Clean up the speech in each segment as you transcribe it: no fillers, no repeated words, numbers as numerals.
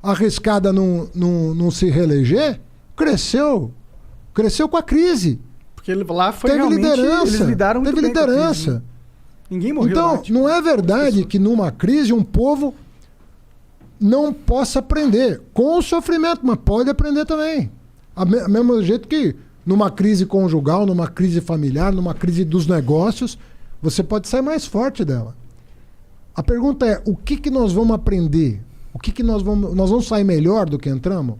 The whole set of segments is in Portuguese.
arriscada não se reeleger, cresceu com a crise. Porque lá foi teve realmente... liderança, eles lidaram muito teve bem com a crise, liderança. né? Ninguém morreu Então, lá, tipo, não é verdade que numa crise um povo não possa aprender com o sofrimento, mas pode aprender também. Mesmo jeito que numa crise conjugal, numa crise familiar, numa crise dos negócios, você pode sair mais forte dela. A pergunta é, o que nós vamos aprender? Nós vamos sair melhor do que entramos?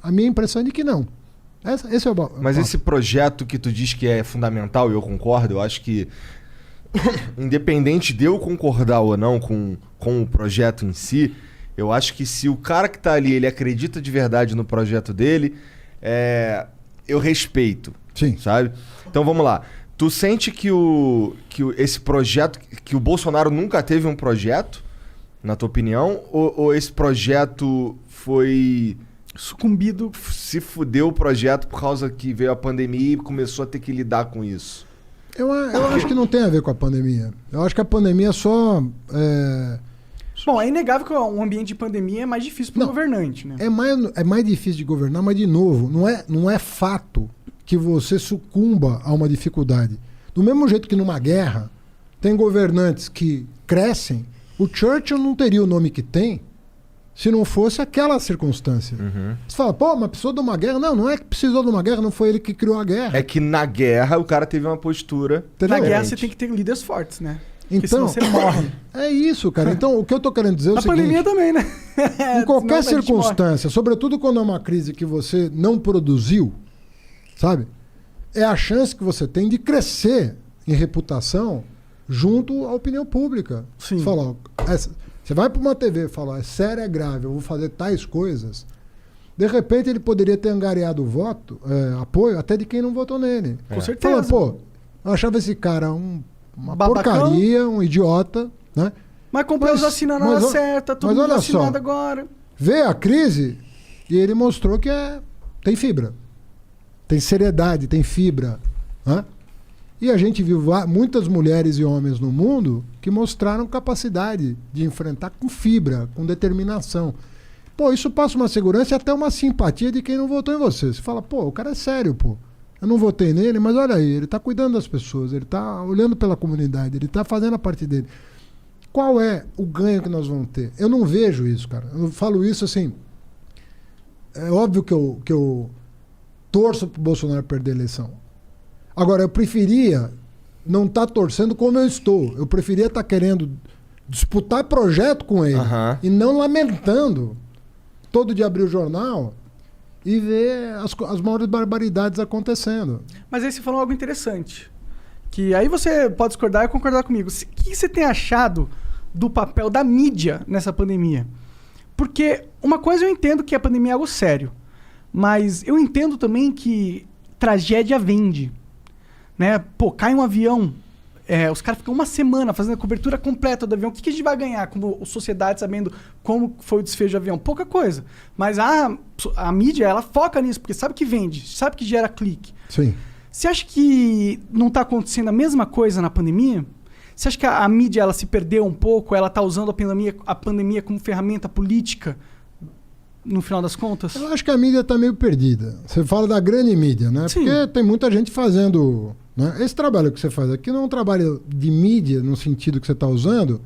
A minha impressão é de que não. Esse é o Mas esse projeto que tu diz que é fundamental, e eu concordo, eu acho que independente de eu concordar ou não com o projeto em si, eu acho que se o cara que tá ali, ele acredita de verdade no projeto dele, eu respeito. Sim. Sabe? Então vamos lá. Tu sente que esse projeto, que o Bolsonaro nunca teve um projeto, na tua opinião, ou esse projeto foi... sucumbido. Se fudeu o projeto por causa que veio a pandemia e começou a ter que lidar com isso? Eu acho que não tem a ver com a pandemia. Eu acho que a pandemia só... Bom, é inegável que um ambiente de pandemia é mais difícil para o governante, né? É mais difícil de governar, mas de novo, não é fato que você sucumba a uma dificuldade. Do mesmo jeito que numa guerra tem governantes que crescem, o Churchill não teria o nome que tem se não fosse aquela circunstância. Uhum. Você fala, pô, mas precisou de uma guerra? Não é que precisou de uma guerra, não foi ele que criou a guerra. É que na guerra o cara teve uma postura... Entendeu? Na guerra você tem que ter líderes fortes, né? Porque então, senão você morre. É isso, cara. Então, o que eu tô querendo dizer é o seguinte... Na pandemia também, né? Em qualquer circunstância, sobretudo quando é uma crise que você não produziu, sabe? É a chance que você tem de crescer em reputação junto à opinião pública. Sim. Você fala, você vai para uma TV e fala, é sério, é grave, eu vou fazer tais coisas. De repente ele poderia ter angariado apoio até de quem não votou nele. Com certeza. Fala, pô, eu achava esse cara uma Babacão, porcaria, um idiota, né? Mas comprou as vacinas na hora certa, todo mundo vacinado agora. Veio a crise e ele mostrou que tem fibra. Tem seriedade, tem fibra. Né? E a gente viu muitas mulheres e homens no mundo que mostraram capacidade de enfrentar com fibra, com determinação. Pô, isso passa uma segurança e até uma simpatia de quem não votou em você. Você fala, pô, o cara é sério, pô. Eu não votei nele, mas olha aí, ele tá cuidando das pessoas, ele tá olhando pela comunidade, ele tá fazendo a parte dele. Qual é o ganho que nós vamos ter? Eu não vejo isso, cara. Eu falo isso assim... É óbvio que eu torço pro Bolsonaro perder a eleição. Agora, eu preferia não estar torcendo como eu estou. Eu preferia estar querendo disputar projeto com ele e não lamentando todo dia abrir o jornal e ver as maiores barbaridades acontecendo. Mas aí você falou algo interessante. Que aí você pode discordar e concordar comigo. O que você tem achado do papel da mídia nessa pandemia? Porque uma coisa eu entendo que a pandemia é algo sério. Mas eu entendo também que tragédia vende. Né? Pô, cai um avião, os caras ficam uma semana fazendo a cobertura completa do avião. O que a gente vai ganhar como sociedade sabendo como foi o desfecho do avião? Pouca coisa. Mas a mídia, ela foca nisso, porque sabe que vende, sabe que gera clique. Sim. Você acha que não está acontecendo a mesma coisa na pandemia? Você acha que a mídia ela se perdeu um pouco? Ela está usando a pandemia como ferramenta política? No final das contas? Eu acho que a mídia está meio perdida. Você fala da grande mídia, né? Sim. Porque tem muita gente fazendo... Né? Esse trabalho que você faz aqui não é um trabalho de mídia no sentido que você está usando,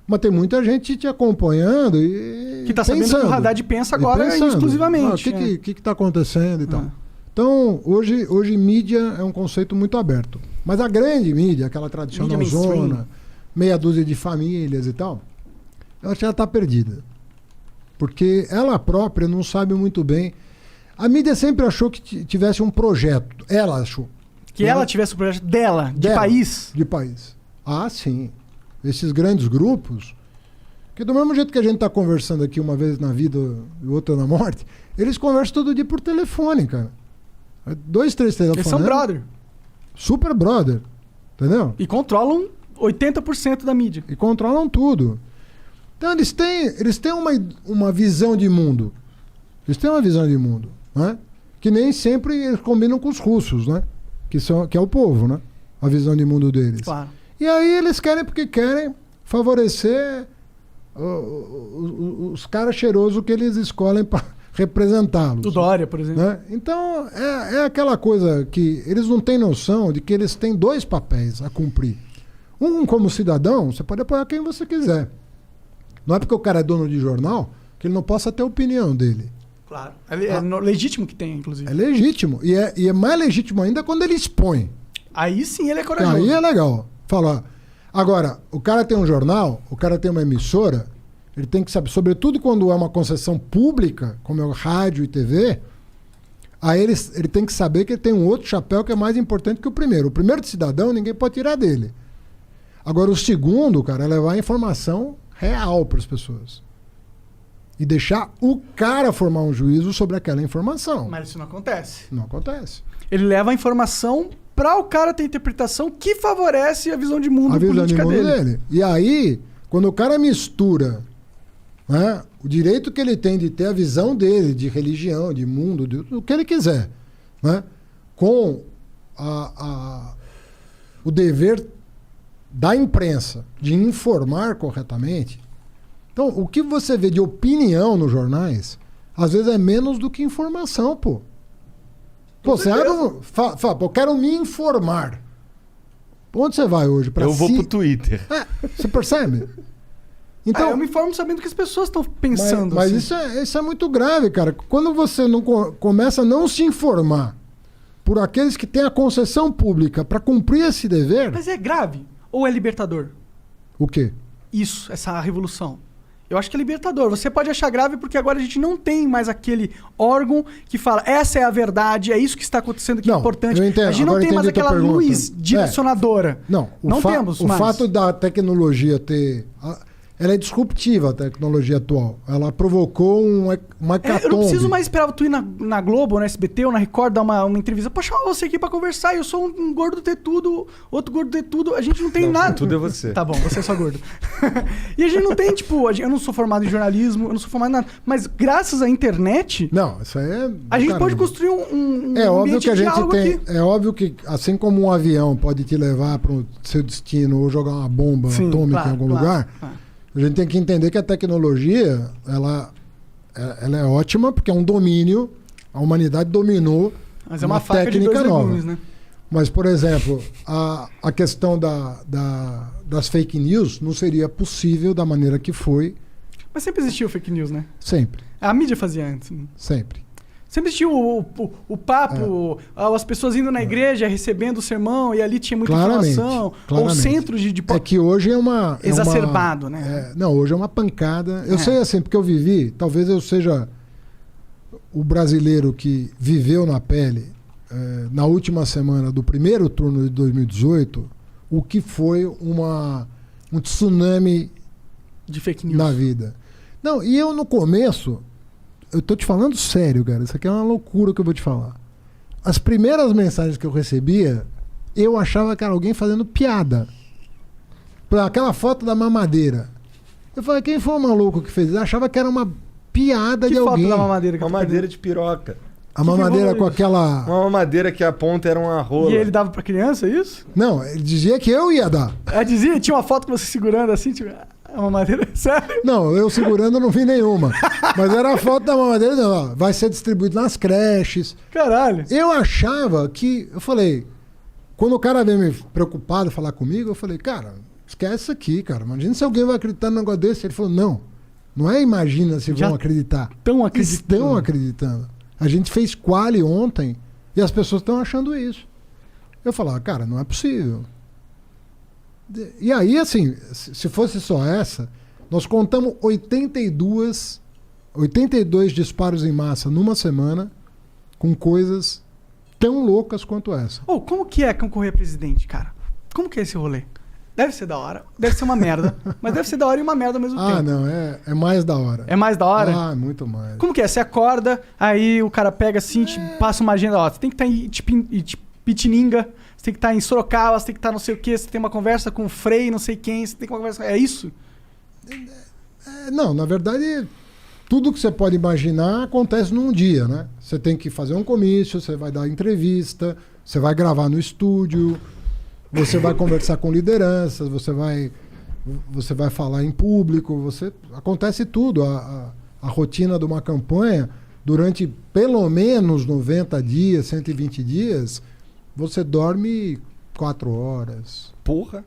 mas tem muita gente te acompanhando e que está sabendo que o Haddad pensa agora exclusivamente. O que está acontecendo e tal. Então, hoje mídia é um conceito muito aberto. Mas a grande mídia, aquela tradicional zona, meia dúzia de famílias e tal, eu acho que ela está perdida. Porque ela própria não sabe muito bem. A mídia sempre achou que tivesse um projeto. Ela achou. Que ela tivesse um projeto dela, de país? De país. Ah, sim. Esses grandes grupos, que do mesmo jeito que a gente está conversando aqui uma vez na vida e outra na morte, eles conversam todo dia por telefone, cara. 2, 3 telefones. Eles são brother. Super brother. Entendeu? E controlam 80% da mídia. E controlam tudo. Então eles têm uma visão de mundo. Eles têm uma visão de mundo, né? Que nem sempre eles combinam com os russos, né? Que é o povo, né? A visão de mundo deles. Claro. E aí eles querem porque querem favorecer os caras cheirosos que eles escolhem para representá-los. O Dória, por exemplo. Né? Então, é aquela coisa que eles não têm noção de que eles têm dois papéis a cumprir. Um, como cidadão, você pode apoiar quem você quiser. Não é porque o cara é dono de jornal que ele não possa ter a opinião dele. Claro. Legítimo que tenha, inclusive. É legítimo. E é mais legítimo ainda quando ele expõe. Aí sim ele é corajoso. Aí é legal. Fala. Agora, o cara tem um jornal, o cara tem uma emissora, ele tem que saber, sobretudo quando é uma concessão pública, como é o rádio e TV, aí ele tem que saber que ele tem um outro chapéu que é mais importante que o primeiro. O primeiro de cidadão, ninguém pode tirar dele. Agora, o segundo, cara, é levar a informação real para as pessoas. E deixar o cara formar um juízo sobre aquela informação. Mas isso não acontece. Não acontece. Ele leva a informação para o cara ter interpretação que favorece a visão de mundo política dele. E aí, quando o cara mistura, né, o direito que ele tem de ter a visão dele, de religião, de mundo, do que ele quiser, né, com o dever da imprensa de informar corretamente. Então, o que você vê de opinião nos jornais, às vezes é menos do que informação, pô. Pô, você fala, eu quero me informar. Onde você vai hoje? Eu vou pro Twitter. Você percebe? Então, eu me informo sabendo o que as pessoas estão pensando. Mas assim. isso é muito grave, cara. Quando você não começa a não se informar por aqueles que têm a concessão pública para cumprir esse dever... Mas é grave? Ou é libertador? O quê? Isso, essa revolução. Eu acho que é libertador. Você pode achar grave porque agora a gente não tem mais aquele órgão que fala essa é a verdade, é isso que está acontecendo que é importante. Eu entendo. A gente não tem mais aquela luz direcionadora. Não temos mais. O fato da tecnologia ter... Ela é disruptiva, a tecnologia atual. Ela provocou uma hecatombe. Eu não preciso mais esperar tu ir na Globo, na SBT ou na Record dar uma entrevista. Pode chamar você aqui pra conversar. Eu sou um gordo ter tudo, outro gordo ter tudo. A gente não tem nada. Tudo é você. Tá bom, você é só gordo. E a gente não tem, tipo... Eu não sou formado em jornalismo, eu não sou formado em nada. Mas graças à internet... Não, isso aí é... A gente pode construir um óbvio que a gente tem... aqui. É óbvio que, assim como um avião pode te levar para o seu destino ou jogar uma bomba atômica em algum lugar... A gente tem que entender que a tecnologia, ela é ótima porque é um domínio, a humanidade dominou. Mas é uma faca técnica de dois nova. legumes, né? Mas, por exemplo, a questão das fake news não seria possível da maneira que foi. Mas sempre existiu fake news, né? Sempre. A mídia fazia antes. Né? Sempre. Sempre existiu papo, as pessoas indo na igreja, recebendo o sermão, e ali tinha muita informação. Ou centros de... É que hoje é uma... exacerbado, né? Não, hoje é uma pancada. Eu sei assim, porque eu vivi, talvez eu seja o brasileiro que viveu na pele, na última semana do primeiro turno de 2018, o que foi um tsunami de fake news na vida. Não, e eu no começo... Eu tô te falando sério, cara. Isso aqui é uma loucura que eu vou te falar. As primeiras mensagens que eu recebia, eu achava que era alguém fazendo piada. Por aquela foto da mamadeira. Eu falei, quem foi o maluco que fez isso? Eu achava que era uma piada de alguém. Que foto da mamadeira? Mamadeira de piroca. A mamadeira com aquela... Uma mamadeira que a ponta era uma rola. E ele dava pra criança, é isso? Não, ele dizia que eu ia dar. Dizia? Tinha uma foto que você segurando assim, tipo... A mamadeira, sério? Não, eu segurando eu não vi nenhuma. Mas era a foto da mamadeira, não, ó, vai ser distribuído nas creches. Caralho. Eu achava que... Eu falei... Quando o cara veio me preocupado falar comigo, eu falei, cara, esquece isso aqui, cara. Imagina se alguém vai acreditar num negócio desse. Ele falou, não é imagina se vão acreditar. Estão acreditando. A gente fez quali ontem e as pessoas estão achando isso. Eu falava, cara, não é possível. E aí, assim, se fosse só essa, nós contamos 82 disparos em massa numa semana com coisas tão loucas quanto essa. Como que é concorrer a presidente, cara? Como que é esse rolê? Deve ser da hora. Deve ser uma merda. Mas deve ser da hora e uma merda ao mesmo tempo. Ah, não. É mais da hora. É mais da hora? Ah, muito mais. Como que é? Você acorda, aí o cara pega assim, te passa uma agenda. Ó, você tem que estar em Pitininga, você tem que estar em Sorocaba, você tem que estar não sei o quê, você tem uma conversa com o Frei, não sei quem, você tem uma conversa... É isso? Não, na verdade, tudo que você pode imaginar acontece num dia, né? Você tem que fazer um comício, você vai dar entrevista, você vai gravar no estúdio, você vai conversar com lideranças, você vai você vai falar em público, acontece tudo. A rotina de uma campanha, durante pelo menos 90 dias, 120 dias, você dorme 4 horas. Porra.